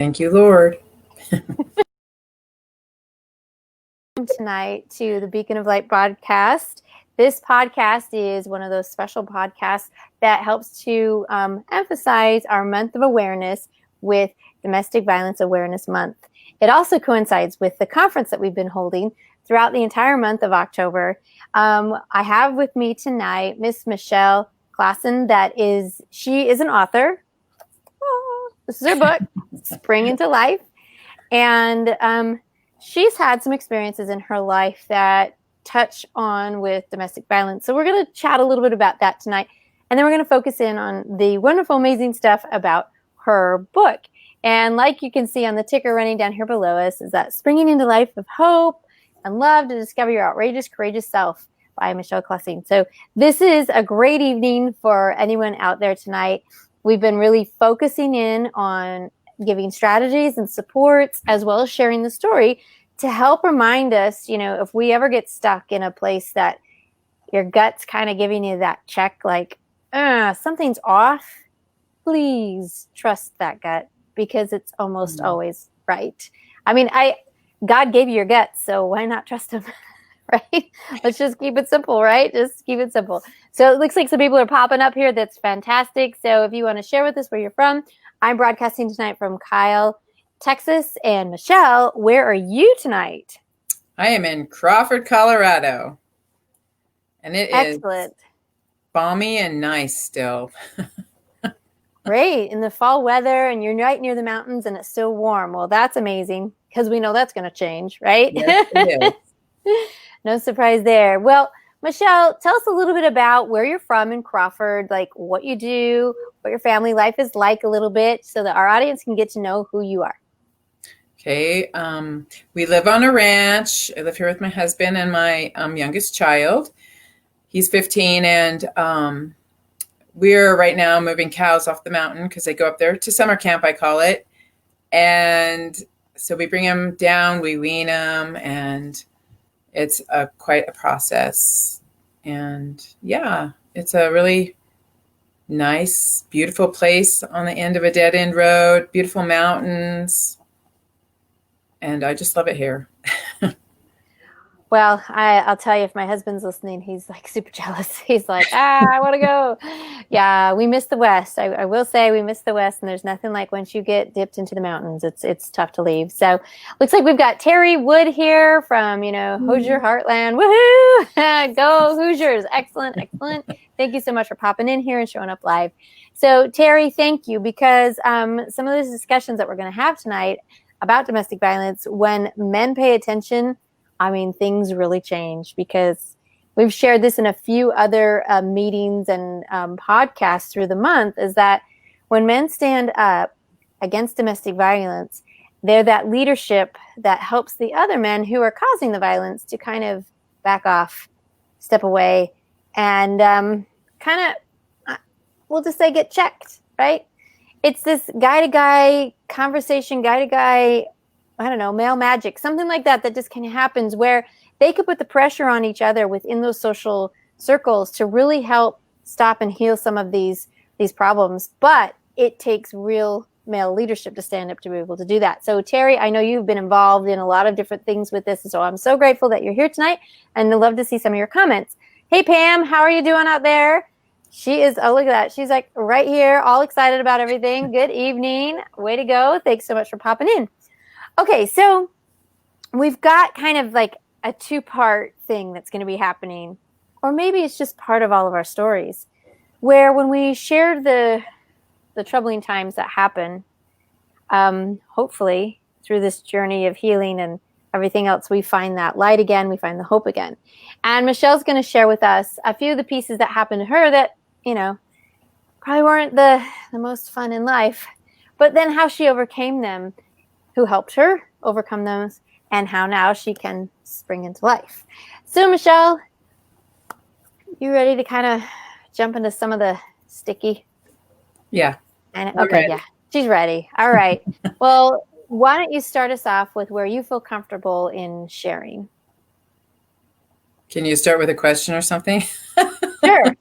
Thank you, Lord. Tonight to the Beacon of Light podcast. This podcast is one of those special podcasts that helps to emphasize our month of awareness with Domestic Violence Awareness Month. It also coincides with the conference that we've been holding throughout the entire month of October. I have with me tonight Miss Michelle Klaseen. She is an author. Oh, this is her book, Spring into Life. And she's had some experiences in her life that touch on with domestic violence. So we're going to chat a little bit about that tonight. And then we're going to focus in on the wonderful, amazing stuff about her book. And like you can see on the ticker running down here below us, is that Springing into Life of Hope and Love to Discover Your Outrageous, Courageous Self by Michelle Klaseen. So this is a great evening for anyone out there tonight. We've been really focusing in on giving strategies and supports, as well as sharing the story to help remind us, if we ever get stuck in a place that your gut's kind of giving you that check, like, something's off, please trust that gut, because it's almost always right. I mean, God gave you your gut, so why not trust him? Right? Let's just keep it simple, right? Just keep it simple. So it looks like some people are popping up here. That's fantastic. So if you want to share with us where you're from, I'm broadcasting tonight from Kyle, Texas. And Michelle, where are you tonight? I am in Crawford, Colorado. And it Excellent. is balmy and nice still. Great. In the fall weather, and you're right near the mountains, and it's still warm. Well, that's amazing, because we know that's going to change, right? Yes, it is. No surprise there. Well, Michelle, tell us a little bit about where you're from in Crawford, like what you do, what your family life is like a little bit, so that our audience can get to know who you are. Okay. We live on a ranch. I live here with my husband and my youngest child. He's 15, and we're right now moving cows off the mountain because they go up there to summer camp, I call it. And so we bring them down, we wean them, and it's quite a process. And yeah, it's a really nice, beautiful place on the end of a dead end road, beautiful mountains. And I just love it here. Well, I'll tell you, if my husband's listening, he's like super jealous. He's like, I want to go. Yeah, we miss the West. I will say we miss the West, and there's nothing like once you get dipped into the mountains, it's tough to leave. So looks like we've got Terry Wood here from, Hoosier Heartland. Woohoo! Go Hoosiers. Excellent, excellent. Thank you so much for popping in here and showing up live. So Terry, thank you, because some of those discussions that we're going to have tonight about domestic violence, when men pay attention, things really change, because we've shared this in a few other meetings and podcasts through the month, is that when men stand up against domestic violence, they're that leadership that helps the other men who are causing the violence to kind of back off, step away, and we'll just say get checked, right? It's this guy-to-guy conversation, guy-to-guy, I don't know, male magic, something like that just kind of happens, where they could put the pressure on each other within those social circles to really help stop and heal some of these problems. But it takes real male leadership to stand up to be able to do that. So Terry, I know you've been involved in a lot of different things with this. So I'm so grateful that you're here tonight, and I'd love to see some of your comments. Hey, Pam, how are you doing out there? She is, oh, look at that. She's like right here, all excited about everything. Good evening. Way to go. Thanks so much for popping in. Okay, so we've got kind of like a two-part thing that's going to be happening, or maybe it's just part of all of our stories, where when we share the troubling times that happen, hopefully through this journey of healing and everything else, we find that light again, we find the hope again. And Michelle's going to share with us a few of the pieces that happened to her that, probably weren't the most fun in life, but then how she overcame them, who helped her overcome those, and how now she can spring into life. So Michelle, you ready to kind of jump into some of the sticky? Yeah. Okay, yeah, she's ready. All right. Well, why don't you start us off with where you feel comfortable in sharing? Can you start with a question or something? Sure.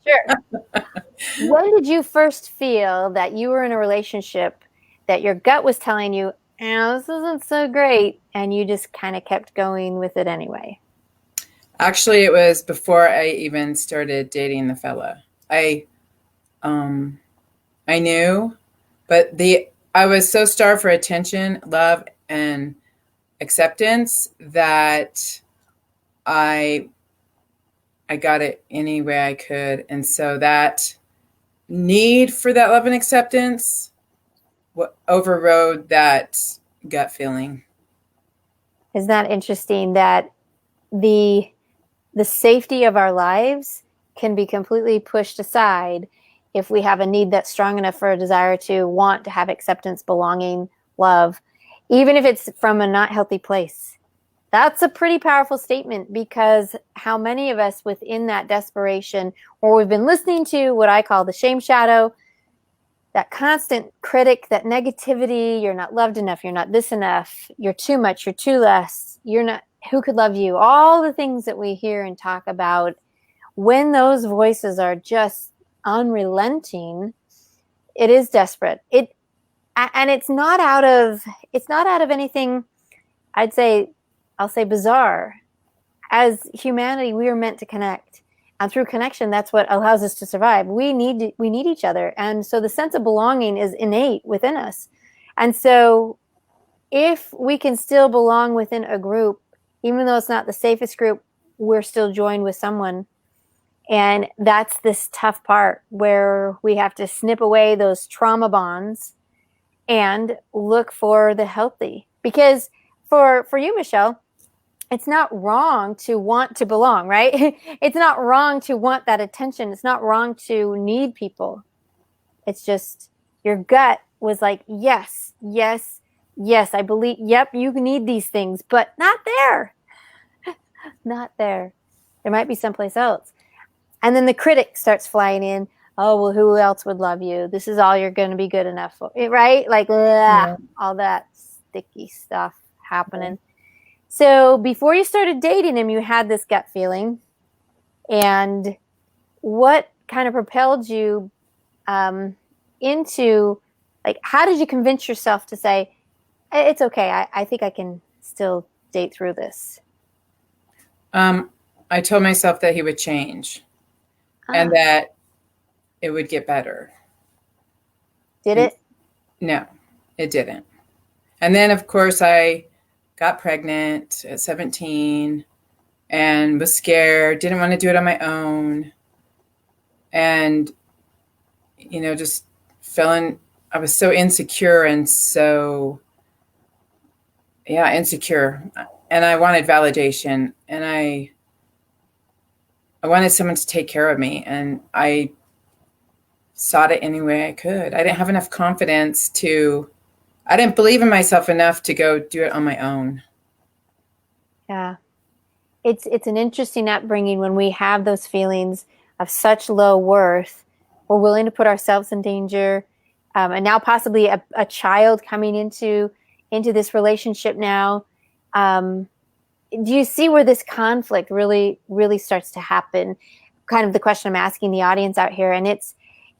When did you first feel that you were in a relationship that your gut was telling you, this isn't so great. And you just kind of kept going with it anyway. Actually, it was before I even started dating the fella. Um, I knew, but I was so starved for attention, love, and acceptance that I I got it any way I could, and so that need for that love and acceptance overrode that gut feeling. Isn't that interesting that the the safety of our lives can be completely pushed aside if we have a need that's strong enough for a desire to want to have acceptance, belonging, love, even if it's from a not healthy place. That's a pretty powerful statement because how many of us within that desperation, or we've been listening to what I call the shame shadow, that constant critic, that negativity, you're not loved enough, you're not this enough, you're too much, you're too less, you're not, who could love you? All the things that we hear and talk about, when those voices are just unrelenting, it is desperate. And it's not out of anything, I'll say bizarre. As humanity, we are meant to connect. And through connection, that's what allows us to survive. We need each other. And so the sense of belonging is innate within us. And so if we can still belong within a group, even though it's not the safest group, we're still joined with someone. And that's this tough part where we have to snip away those trauma bonds and look for the healthy. Because for you, Michelle, it's not wrong to want to belong, right? It's not wrong to want that attention. It's not wrong to need people. It's just your gut was like, yes, yes, yes, I believe, yep, you need these things, but not there. Not there. There might be someplace else. And then the critic starts flying in. Oh, well, who else would love you? This is all you're going to be good enough for, right? Like, Yeah. all that sticky stuff happening. So before you started dating him, you had this gut feeling. And what kind of propelled you into, like, how did you convince yourself to say, it's okay, I think I can still date through this? I told myself that he would change and Ah, that it would get better. did And it? no, it didn't. And then, of course, I got pregnant at 17 and was scared, didn't want to do it on my own. And, just feeling, I was so insecure and so, yeah, insecure. And I wanted validation and I wanted someone to take care of me. And I sought it any way I could. I didn't have enough confidence I didn't believe in myself enough to go do it on my own. Yeah. It's an interesting upbringing when we have those feelings of such low worth. We're willing to put ourselves in danger. And now possibly a child coming into this relationship now. Do you see where this conflict really, really starts to happen? Kind of the question I'm asking the audience out here. And it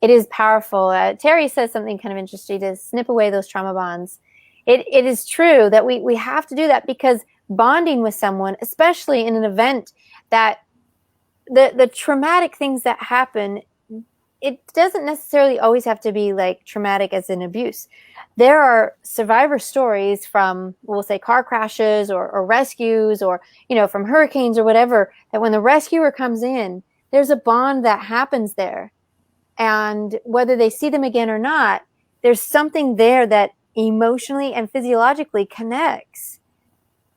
is powerful. Terry says something kind of interesting, to snip away those trauma bonds. It is true that we have to do that, because bonding with someone, especially in an event that the traumatic things that happen, it doesn't necessarily always have to be like traumatic as in abuse. There are survivor stories from, we'll say, car crashes or rescues, or, from hurricanes or whatever, that when the rescuer comes in, there's a bond that happens there. And whether they see them again or not, there's something there that emotionally and physiologically connects.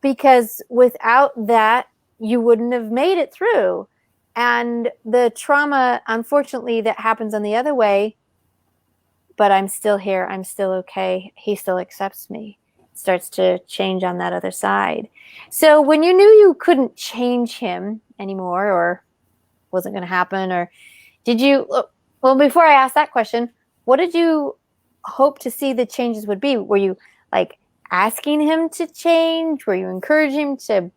Because without that, you wouldn't have made it through. And the trauma, unfortunately, that happens on the other way, but I'm still here, I'm still okay, he still accepts me, starts to change on that other side. So when you knew you couldn't change him anymore, or wasn't going to happen, or did you, well, before I ask that question, what did you hope to see the changes would be? Were you like asking him to change? Were you encouraging him to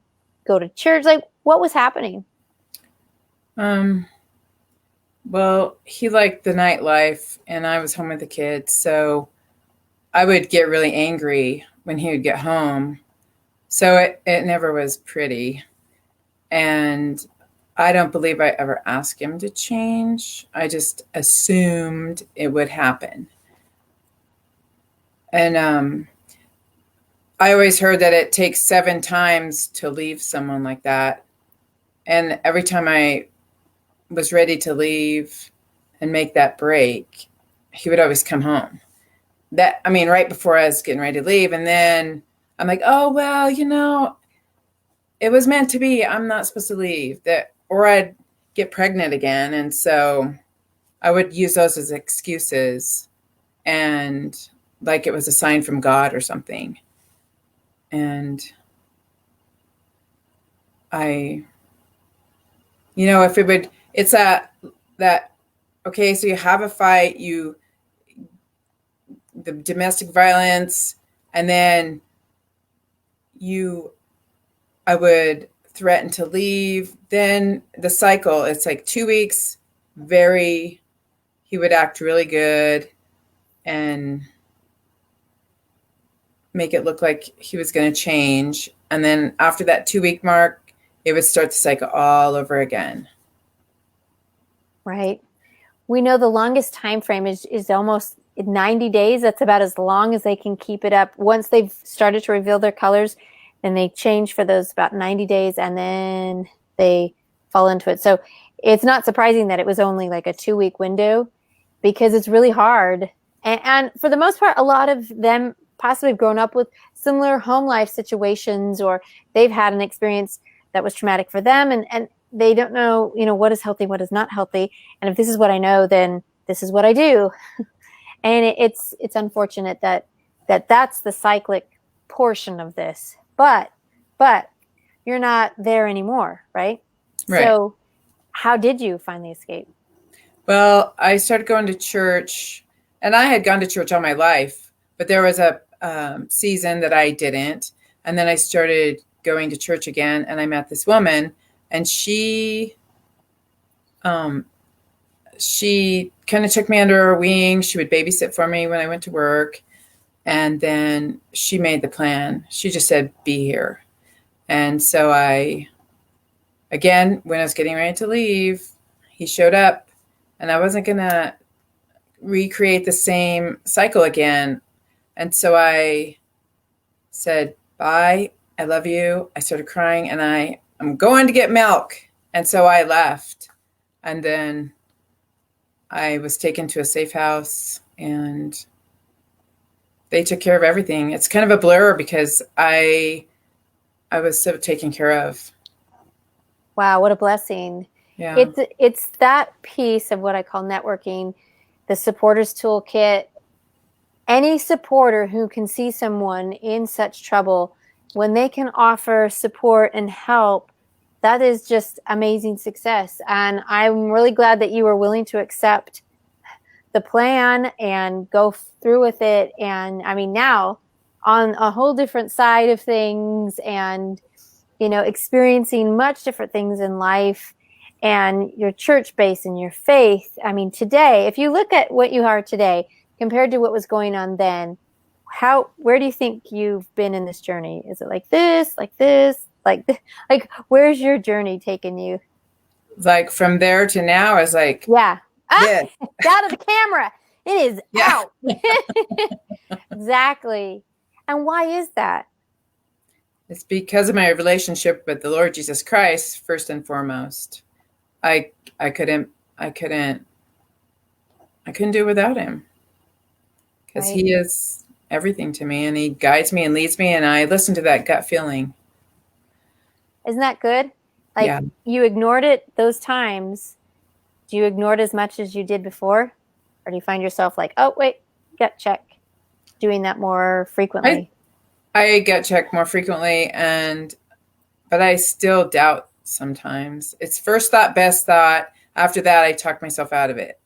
go to church? Like, what was happening? Um, well, he liked the nightlife and I was home with the kids. So I would get really angry when he would get home. So it never was pretty. And I don't believe I ever asked him to change. I just assumed it would happen. And I always heard that it takes 7 times to leave someone like that. And every time I was ready to leave and make that break, he would always come home. Right before I was getting ready to leave. And then I'm like, oh, well, it was meant to be. I'm not supposed to leave. Or I'd get pregnant again. And so I would use those as excuses, and like it was a sign from God or something. And if it's that, okay, so you have a fight, the domestic violence, and then I would threaten to leave. Then the cycle, it's like 2 weeks, he would act really good and make it look like he was going to change. And then after that 2-week mark, it would start the cycle all over again. Right. We know the longest time frame is almost 90 days. That's about as long as they can keep it up. Once they've started to reveal their colors, then they change for those about 90 days, and then they fall into it. So it's not surprising that it was only like a 2-week window, because it's really hard. And for the most part, a lot of them possibly have grown up with similar home life situations, or they've had an experience that was traumatic for them, and they don't know, what is healthy, what is not healthy. And if this is what I know, then this is what I do. And it's unfortunate that's the cyclic portion of this. But you're not there anymore, right? Right. So how did you finally escape? Well, I started going to church, and I had gone to church all my life, but there was a season that I didn't. And then I started going to church again, and I met this woman, and she kind of took me under her wing. She would babysit for me when I went to work. And then she made the plan. She just said, be here. And so when I was getting ready to leave, he showed up, and I wasn't going to recreate the same cycle again. And so I said, bye, I love you. I started crying, and I'm going to get milk. And so I left. And then I was taken to a safe house, and they took care of everything. It's kind of a blur because I was so taken care of. Wow, what a blessing. Yeah. It's that piece of what I call networking, the supporters toolkit. Any supporter who can see someone in such trouble, when they can offer support and help, that is just amazing success. And I'm really glad that you were willing to accept the plan and go through with it. And now on a whole different side of things, and experiencing much different things in life, and your church base and your faith. Today, if you look at what you are today compared to what was going on then, where do you think you've been in this journey? Is it like this, like where's your journey taken you? Like from there to now is like, yeah. Yeah. Out of the camera. It is out. Exactly. And why is that? It's because of my relationship with the Lord Jesus Christ, first and foremost. I couldn't do without him, because Right. he is everything to me, and he guides me and leads me, and I listen to that gut feeling. Isn't that good? Like, yeah. You ignored it those times. Do you ignore it as much as you did before? Or do you find yourself like, oh, wait, gut check, doing that more frequently? I gut check more frequently, but I still doubt sometimes. It's first thought, best thought. After that, I talk myself out of it.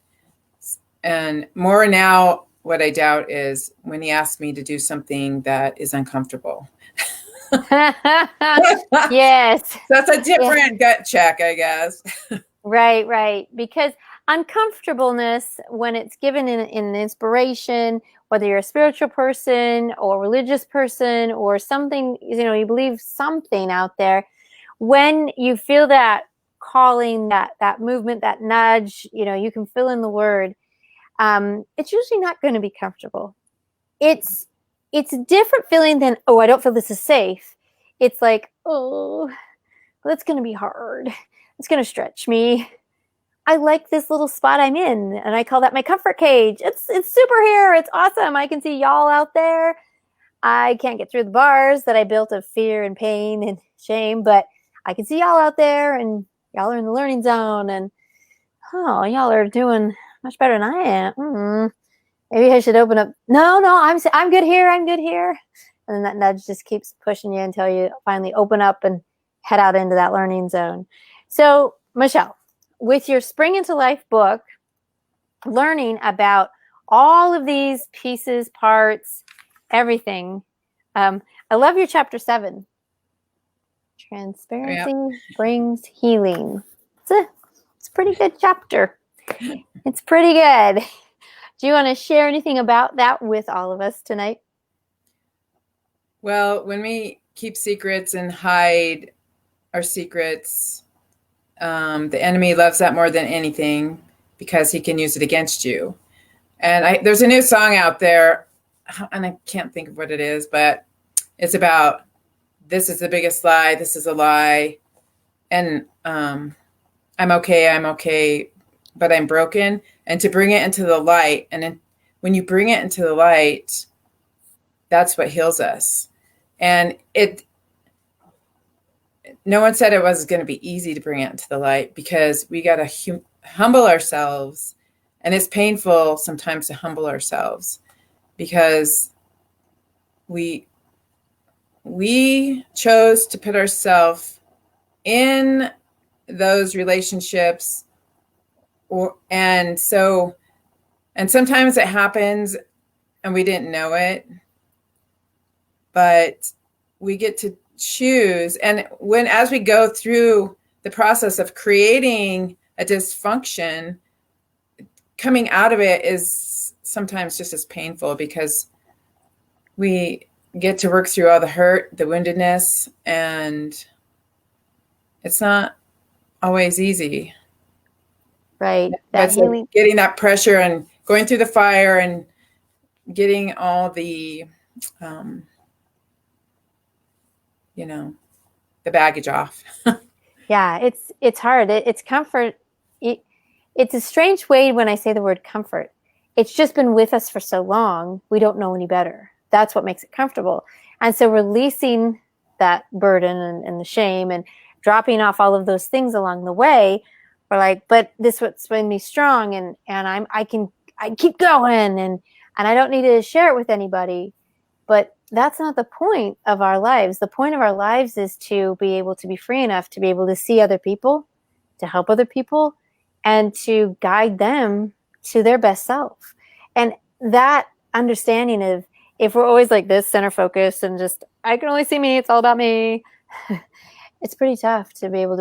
And more now, what I doubt is when he asks me to do something that is uncomfortable. Yes. That's a different gut check, I guess. Right. Because uncomfortableness, when it's given in inspiration, whether you're a spiritual person or religious person or something, you believe something out there, when you feel that calling, that movement, that nudge, you can fill in the word. It's usually not going to be comfortable. It's a different feeling than, oh, I don't feel this is safe. It's like, oh, that's going to be hard. It's going to stretch me. I like this little spot I'm in, and I call that my comfort cage. It's super here. It's awesome. I can see y'all out there. I can't get through the bars that I built of fear and pain and shame, but I can see y'all out there, and y'all are in the learning zone, and oh, y'all are doing much better than I am. Maybe I should open up. No, I'm good here. I'm good here. And then that nudge just keeps pushing you until you finally open up and head out into that learning zone. So, Michelle, with your Spring into Life book, learning about all of these pieces, parts, everything. I love your chapter 7. Transparency brings healing. It's a pretty good chapter. It's pretty good. Do you want to share anything about that with all of us tonight? Well, when we keep secrets and hide our secrets, the enemy loves that more than anything because he can use it against you. And there's a new song out there, and I can't think of what it is, but it's about, this is the biggest lie, this is a lie, and I'm okay, but I'm broken. And to bring it into the light, and then when you bring it into the light, that's what heals us. And no one said it was going to be easy to bring it into the light, because we got to humble ourselves. And it's painful sometimes to humble ourselves, because we chose to put ourselves in those relationships, and sometimes it happens and we didn't know it, but we get to choose. And as we go through the process of creating a dysfunction, coming out of it is sometimes just as painful, because we get to work through all the hurt, the woundedness, and it's not always easy. Right. That's like getting that pressure and going through the fire and getting all the, the baggage off. Yeah, it's hard. It's comfort. It's a strange way when I say the word comfort. It's just been with us for so long, we don't know any better. That's what makes it comfortable. And so releasing that burden and the shame and dropping off all of those things along the way, we're like, but this what's made me strong, and I keep going, and I don't need to share it with anybody. But that's not the point of our lives. The point of our lives is to be able to be free enough to be able to see other people, to help other people, and to guide them to their best self. And that understanding of, if we're always like this, center focus, and just, I can only see me, it's all about me, it's pretty tough to be able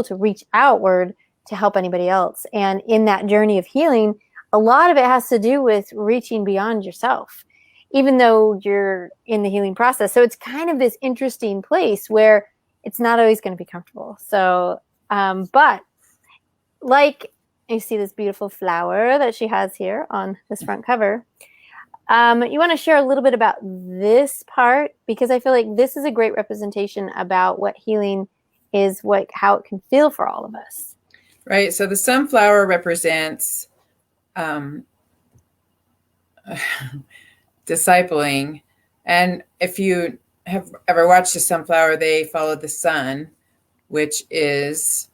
to reach outward to help anybody else. And in that journey of healing, a lot of it has to do with reaching beyond yourself, even though you're in the healing process. So it's kind of this interesting place where it's not always going to be comfortable. So, but like you see this beautiful flower that she has here on this front cover. You want to share a little bit about this part, because I feel like this is a great representation about what healing is, how it can feel for all of us. Right. So the sunflower represents discipling. And if you have ever watched a sunflower, they follow the sun, which is,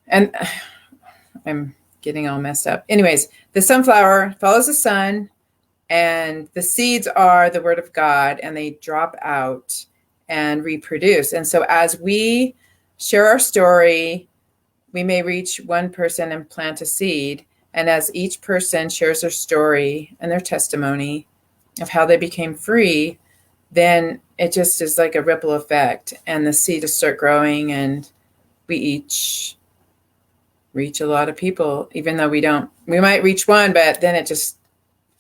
and I'm getting all messed up. Anyways, the sunflower follows the sun, and the seeds are the word of God, and they drop out and reproduce. And so as we share our story, we may reach one person and plant a seed. And as each person shares their story and their testimony of how they became free, then it just is like a ripple effect, and the seed will start growing, and we each reach a lot of people, even though we might reach one, but then it just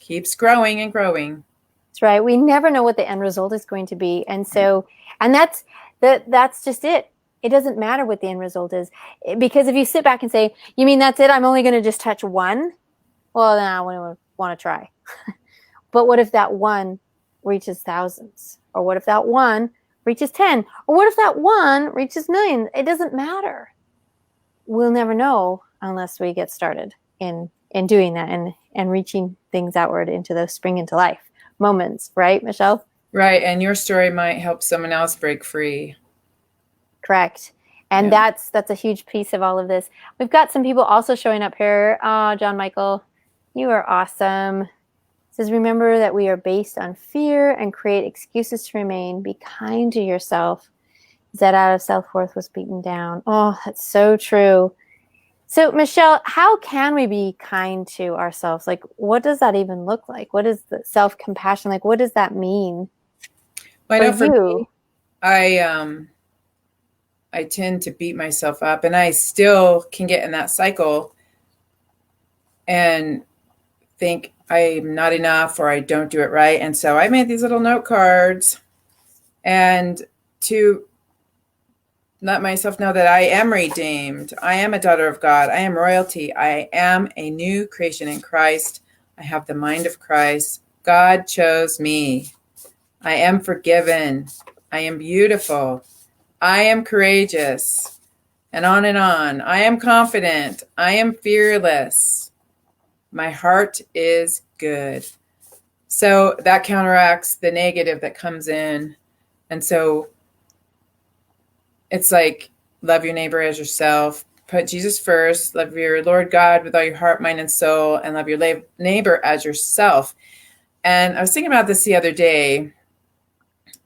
keeps growing and growing. That's right. We never know what the end result is going to be. And so, and that's just it. It doesn't matter what the end result is. Because if you sit back and say, you mean that's it? I'm only going to just touch one? Well, then I wouldn't want to try. But what if that one reaches thousands? Or what if that one reaches 10? Or what if that one reaches millions? It doesn't matter. We'll never know unless we get started in doing that and reaching things outward into those spring into life moments, right, Michelle? Right. And your story might help someone else break free. Correct. And that's a huge piece of all of this. We've got some people also showing up here. John Michael, you are awesome. It says, remember that we are based on fear and create excuses to remain. Be kind to yourself. That out of self-worth was beaten down. Oh, that's so true. So, Michelle, how can we be kind to ourselves? Like, what does that even look like? What is the self-compassion? Like, what does that mean? Well, I know for me, I tend to beat myself up, and I still can get in that cycle and think I'm not enough or I don't do it right. And so I made these little note cards and to let myself know that I am redeemed. I am a daughter of God. I am royalty. I am a new creation in Christ. I have the mind of Christ. God chose me. I am forgiven. I am beautiful. I am courageous. And on and on. I am confident. I am fearless. My heart is good. So that counteracts the negative that comes in. And so it's like, love your neighbor as yourself. Put Jesus first. Love your Lord God with all your heart, mind, and soul. And love your neighbor as yourself. And I was thinking about this the other day.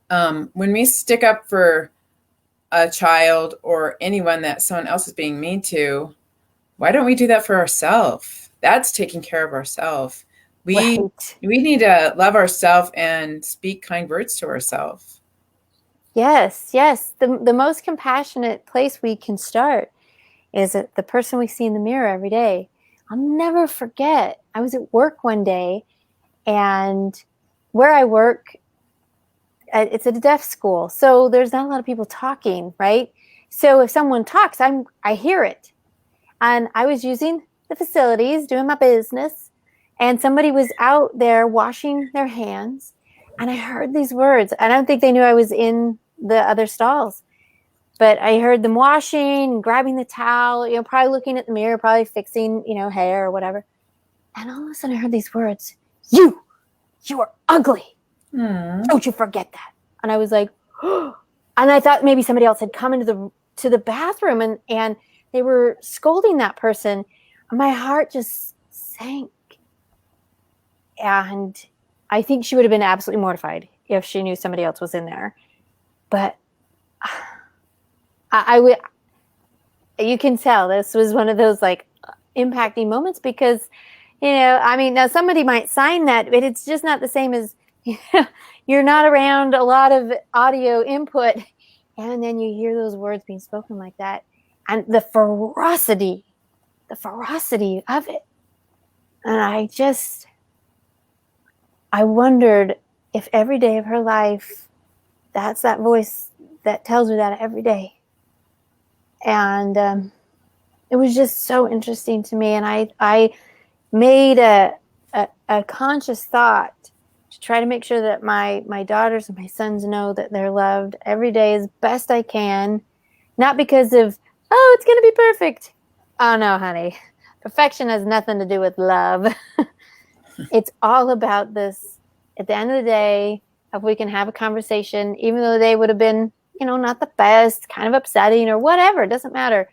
When we stick up for a child or anyone that someone else is being mean to, why don't we do that for ourselves? That's taking care of ourselves. We need to love ourselves and speak kind words to ourselves. Yes. The most compassionate place we can start is the person we see in the mirror every day. I'll never forget. I was at work one day, and where I work, it's at a deaf school, so there's not a lot of people talking, right? So if someone talks, I hear it. And I was using the facilities, doing my business, and somebody was out there washing their hands, and I heard these words. I don't think they knew I was in the other stalls, but I heard them washing, grabbing the towel, probably looking at the mirror, probably fixing, hair or whatever. And all of a sudden I heard these words, you are ugly. Don't you forget that. And I was like, oh. And I thought maybe somebody else had come into the bathroom and they were scolding that person. And my heart just sank. And I think she would have been absolutely mortified if she knew somebody else was in there. But you can tell this was one of those like impacting moments because, now somebody might sign that, but it's just not the same as, you're not around a lot of audio input. And then you hear those words being spoken like that. And the ferocity of it. And I wondered if every day of her life, that's that voice that tells her that every day. And it was just so interesting to me. And I made a conscious thought to try to make sure that my daughters and my sons know that they're loved every day as best I can. Not because of, oh, it's going to be perfect. Oh, no, honey. Perfection has nothing to do with love. It's all about this. At the end of the day, if we can have a conversation, even though they would have been, not the best, kind of upsetting or whatever, it doesn't matter.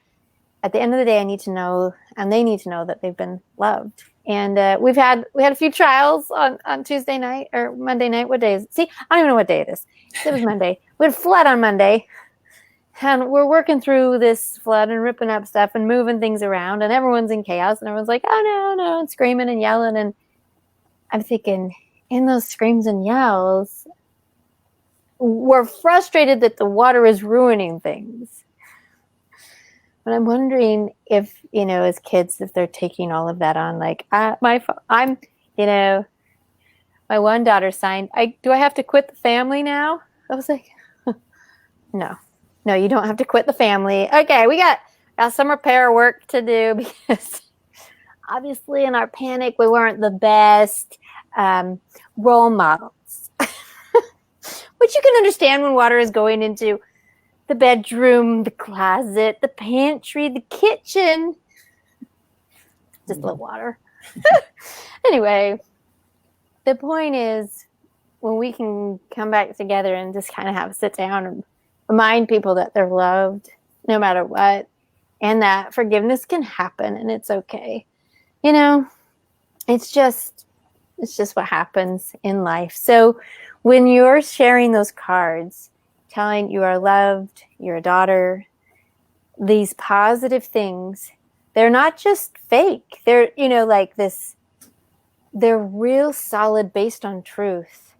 At the end of the day, I need to know, and they need to know that they've been loved. And we had a few trials on Tuesday night or Monday night. What day is it? See, I don't even know what day it is. It was Monday. We had a flood on Monday. And we're working through this flood and ripping up stuff and moving things around. And everyone's in chaos. And everyone's like, oh, no, and screaming and yelling. And I'm thinking, in those screams and yells, we're frustrated that the water is ruining things. But I'm wondering if, as kids, if they're taking all of that on, like, I'm, My one daughter signed, do I have to quit the family now? I was like, no, you don't have to quit the family. Okay, we got some repair work to do because obviously in our panic, we weren't the best role models. Which you can understand when water is going into the bedroom, the closet, the pantry, the kitchen. Just a little water. Anyway, the point is when we can come back together and just kind of have a sit down and remind people that they're loved no matter what, and that forgiveness can happen and it's okay. You know, it's just what happens in life. So when you're sharing those cards, telling you are loved, you're a daughter, these positive things, they're not just fake. They're, like this, they're real solid based on truth.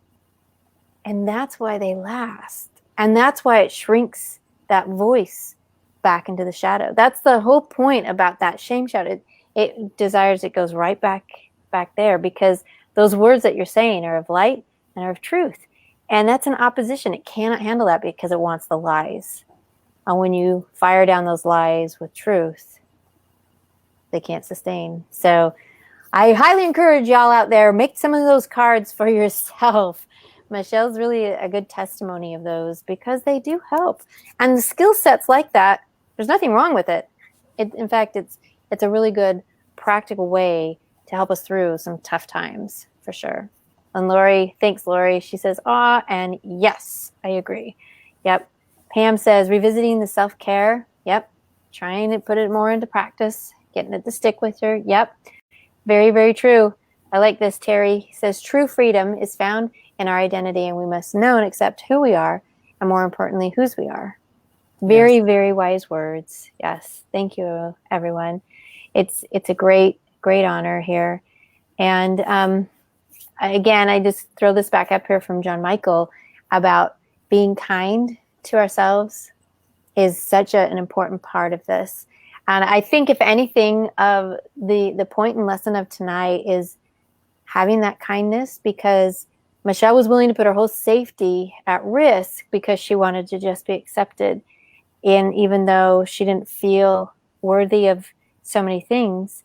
And that's why they last. And that's why it shrinks that voice back into the shadow. That's the whole point about that shame shadow. It desires, it goes right back there, because those words that you're saying are of light and are of truth. And that's an opposition. It cannot handle that because it wants the lies. And when you fire down those lies with truth, they can't sustain. So I highly encourage y'all out there, make some of those cards for yourself. Michelle's really a good testimony of those because they do help. And the skill sets like that, there's nothing wrong with it. In fact, it's a really good practical way to help us through some tough times, for sure. And Lori, thanks, Lori. She says, and yes, I agree. Yep. Pam says, revisiting the self-care. Yep. Trying to put it more into practice, getting it to stick with her. Yep. Very, very true. I like this. Terry says, true freedom is found in our identity, and we must know and accept who we are, and more importantly, whose we are. Very, yes. Very wise words. Yes. Thank you, everyone. It's a great honor here. And again, I just throw this back up here from John Michael about being kind to ourselves is such an important part of this. And I think, if anything, of the point and lesson of tonight is having that kindness, because Michelle was willing to put her whole safety at risk because she wanted to just be accepted. And even though she didn't feel worthy of so many things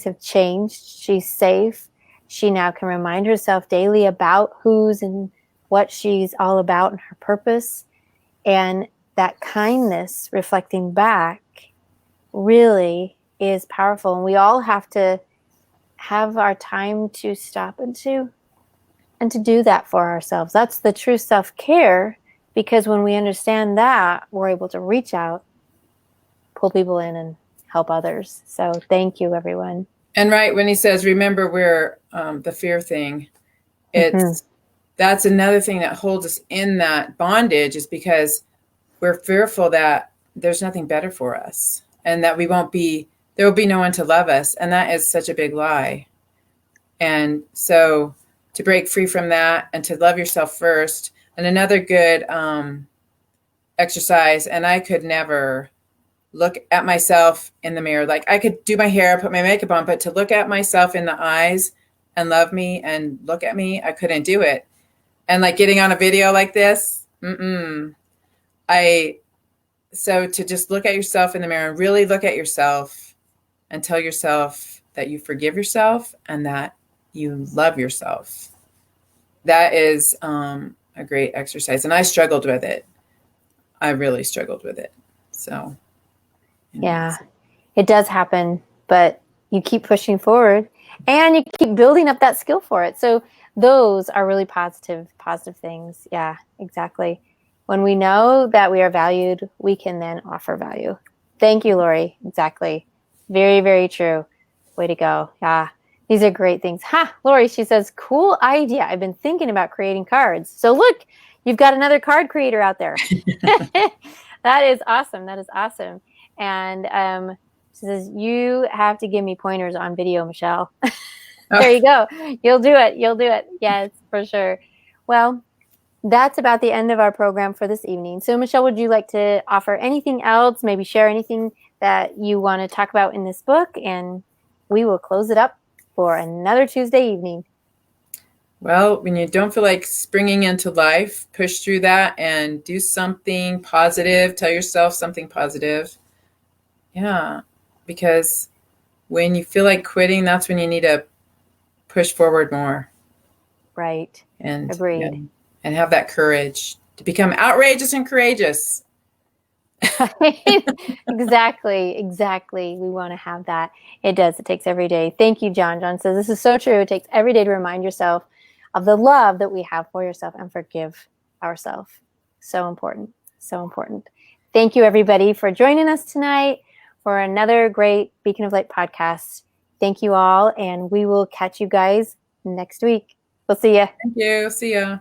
have changed. She's safe. She now can remind herself daily about who's and what she's all about and her purpose. And that kindness reflecting back really is powerful. And we all have to have our time to stop and to do that for ourselves. That's the true self-care, because when we understand that, we're able to reach out, pull people in, and help others. So thank you, everyone. And right when he says, remember, we're the fear thing, that's another thing that holds us in that bondage, is because we're fearful that there's nothing better for us and that there will be no one to love us. And that is such a big lie. And so to break free from that and to love yourself first. And another good exercise, and I could never look at myself in the mirror. Like, I could do my hair, put my makeup on, but to look at myself in the eyes and love me and look at me, I couldn't do it. And like getting on a video like this, so to just look at yourself in the mirror and really look at yourself and tell yourself that you forgive yourself and that you love yourself. That is a great exercise. And I struggled with it. I really struggled with it. So. Yeah, it does happen, but you keep pushing forward and you keep building up that skill for it. So those are really positive things. Yeah, exactly. When we know that we are valued, we can then offer value. Thank you, Lori. Exactly. Very, very true. Way to go. Yeah, these are great things. Lori, she says, cool idea. I've been thinking about creating cards. So look, you've got another card creator out there. That is awesome. And she says, you have to give me pointers on video, Michelle. There you go. You'll do it. Yes, for sure. Well, that's about the end of our program for this evening. So, Michelle, would you like to offer anything else? Maybe share anything that you want to talk about in this book? And we will close it up for another Tuesday evening. Well, when you don't feel like springing into life, push through that and do something positive. Tell yourself something positive. Yeah, because when you feel like quitting, that's when you need to push forward more Right. and yeah, Agreed. and have that courage to become outrageous and courageous. Exactly. Exactly. We want to have that. It does. It takes every day. Thank you, John. John says this is so true. It takes every day to remind yourself of the love that we have for yourself and forgive ourselves. So important. So important. Thank you, everybody, for joining us tonight for another great Beacon of Light podcast. Thank you all, and we will catch you guys next week. We'll see you. Thank you. See ya.